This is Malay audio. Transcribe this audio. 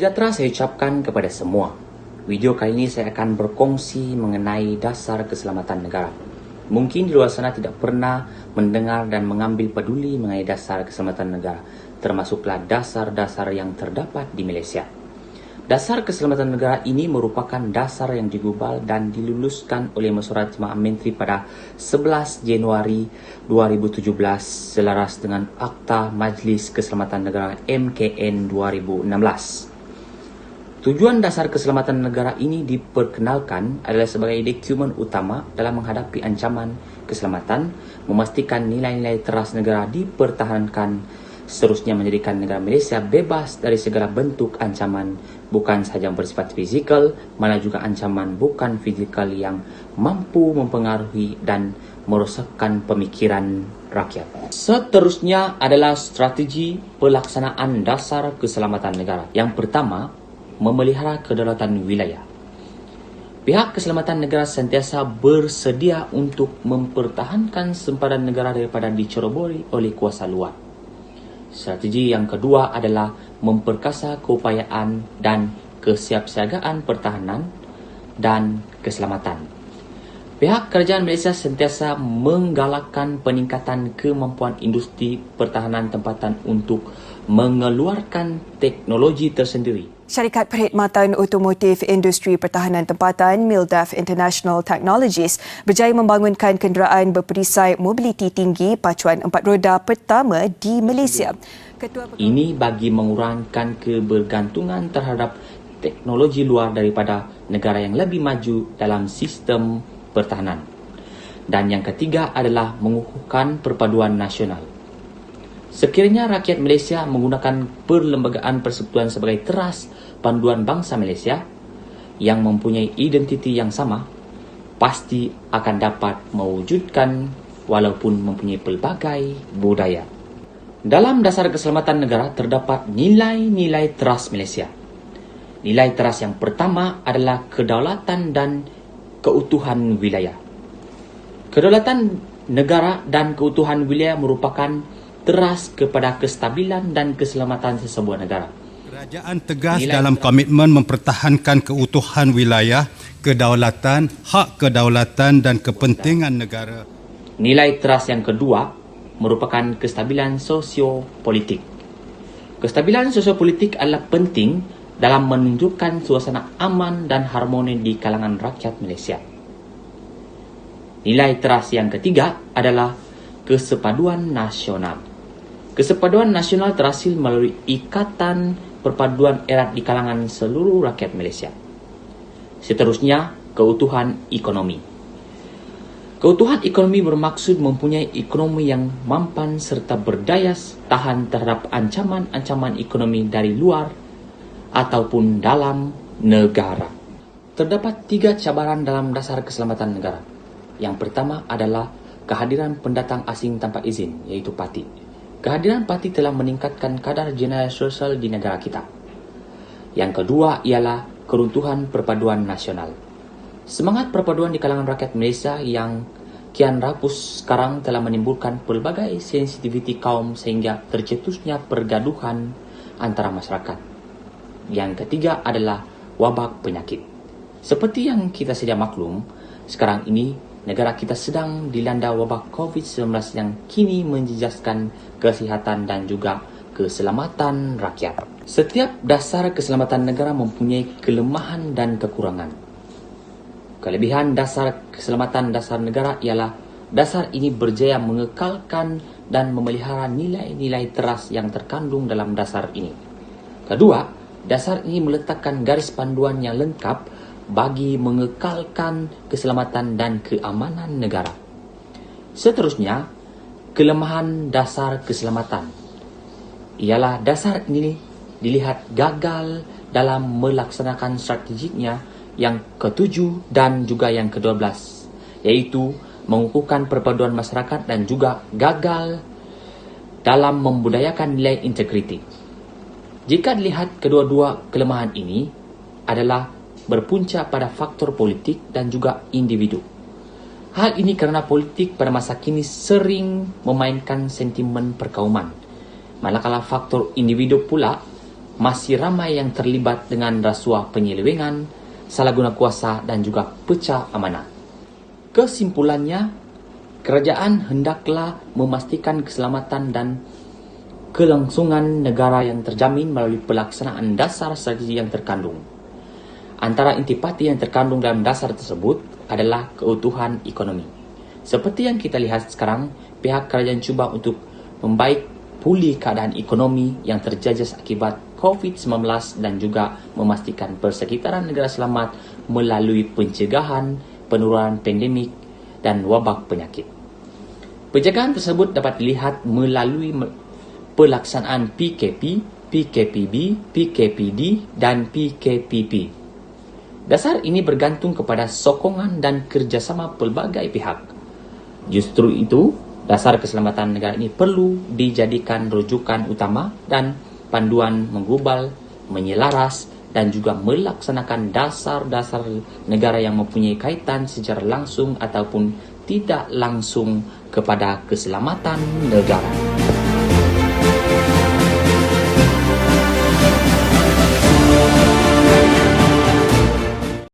sejahtera saya ucapkan kepada semua. Video kali ini saya akan berkongsi mengenai dasar keselamatan negara. Mungkin di luar sana tidak pernah mendengar dan mengambil peduli mengenai dasar keselamatan negara, termasuklah dasar-dasar yang terdapat di Malaysia. Dasar keselamatan negara ini merupakan dasar yang digubal dan diluluskan oleh Mesyuarat Jemaah Menteri pada 11 Januari 2017 selaras dengan Akta Majlis Keselamatan Negara MKN 2016. Tujuan dasar keselamatan negara ini diperkenalkan adalah sebagai dokumen utama dalam menghadapi ancaman keselamatan, memastikan nilai-nilai teras negara dipertahankan, seterusnya menjadikan negara Malaysia bebas dari segala bentuk ancaman, bukan sahaja bersifat fizikal, malah juga ancaman bukan fizikal yang mampu mempengaruhi dan merosakkan pemikiran rakyat. Seterusnya adalah strategi pelaksanaan dasar keselamatan negara. Yang pertama, memelihara kedaulatan wilayah. Pihak keselamatan negara sentiasa bersedia untuk mempertahankan sempadan negara daripada dicerobori oleh kuasa luar. Strategi yang kedua adalah memperkasa keupayaan dan kesiapsiagaan pertahanan dan keselamatan. Pihak kerajaan Malaysia sentiasa menggalakkan peningkatan kemampuan industri pertahanan tempatan untuk mengeluarkan teknologi tersendiri. Syarikat Perkhidmatan Otomotif Industri Pertahanan Tempatan Mildaf International Technologies berjaya membangunkan kenderaan berperisai mobiliti tinggi pacuan 4 roda pertama di Malaysia. Ini bagi mengurangkan kebergantungan terhadap teknologi luar daripada negara yang lebih maju dalam sistem pertahanan. Dan yang ketiga adalah mengukuhkan perpaduan nasional. Sekiranya rakyat Malaysia menggunakan Perlembagaan Persekutuan sebagai teras panduan bangsa Malaysia yang mempunyai identiti yang sama, pasti akan dapat mewujudkan walaupun mempunyai pelbagai budaya. Dalam dasar keselamatan negara terdapat nilai-nilai teras Malaysia. Nilai teras yang pertama adalah kedaulatan dan keutuhan wilayah. Kedaulatan negara dan keutuhan wilayah merupakan teras kepada kestabilan dan keselamatan sesebuah negara. Kerajaan tegas dalam komitmen mempertahankan keutuhan wilayah, kedaulatan, hak kedaulatan dan kepentingan negara. Nilai teras yang kedua merupakan kestabilan sosiopolitik. Kestabilan sosiopolitik adalah penting dalam menunjukkan suasana aman dan harmoni di kalangan rakyat Malaysia. Nilai teras yang ketiga adalah kesepaduan nasional. Kesepaduan nasional terhasil melalui ikatan perpaduan erat di kalangan seluruh rakyat Malaysia. Seterusnya, keutuhan ekonomi. Keutuhan ekonomi bermaksud mempunyai ekonomi yang mampan serta berdaya tahan terhadap ancaman-ancaman ekonomi dari luar ataupun dalam negara. Terdapat 3 cabaran dalam dasar keselamatan negara. Yang pertama adalah kehadiran pendatang asing tanpa izin, iaitu parti. Kehadiran parti telah meningkatkan kadar jenayah sosial di negara kita. Yang kedua ialah keruntuhan perpaduan nasional. Semangat perpaduan di kalangan rakyat Malaysia yang kian rapuh sekarang telah menimbulkan pelbagai sensitiviti kaum sehingga tercetusnya pergaduhan antara masyarakat. Yang ketiga adalah wabak penyakit. Seperti yang kita sedia maklum, sekarang ini negara kita sedang dilanda wabak COVID-19 yang kini menjejaskan kesihatan dan juga keselamatan rakyat. Setiap dasar keselamatan negara mempunyai kelemahan dan kekurangan. Kelebihan dasar keselamatan dasar negara ialah dasar ini berjaya mengekalkan dan memelihara nilai-nilai teras yang terkandung dalam dasar ini. Kedua, dasar ini meletakkan garis panduan yang lengkap bagi mengekalkan keselamatan dan keamanan negara. Seterusnya, kelemahan dasar keselamatan ialah dasar ini dilihat gagal dalam melaksanakan strateginya yang ke-7 dan juga yang ke-12, yaitu mengukuhkan perpaduan masyarakat dan juga gagal dalam membudayakan nilai integriti. Jika dilihat kedua-dua kelemahan ini adalah berpunca pada faktor politik dan juga individu. Hal ini kerana politik pada masa kini sering memainkan sentimen perkauman. Manakala faktor individu pula masih ramai yang terlibat dengan rasuah penyelewengan, salah guna kuasa dan juga pecah amanah. Kesimpulannya, kerajaan hendaklah memastikan keselamatan dan kelangsungan negara yang terjamin melalui pelaksanaan dasar strategi yang terkandung. Antara intipati yang terkandung dalam dasar tersebut adalah keutuhan ekonomi. Seperti yang kita lihat sekarang, pihak kerajaan cuba untuk pulih keadaan ekonomi yang terjejas akibat COVID-19 dan juga memastikan persekitaran negara selamat melalui pencegahan, penurunan pandemik dan wabak penyakit. Penjagaan tersebut dapat dilihat melalui pelaksanaan PKP, PKPB, PKPD dan PKPP. Dasar ini bergantung kepada sokongan dan kerjasama pelbagai pihak. Justru itu, dasar keselamatan negara ini perlu dijadikan rujukan utama dan panduan mengglobal, menyelaras dan juga melaksanakan dasar-dasar negara yang mempunyai kaitan secara langsung ataupun tidak langsung kepada keselamatan negara.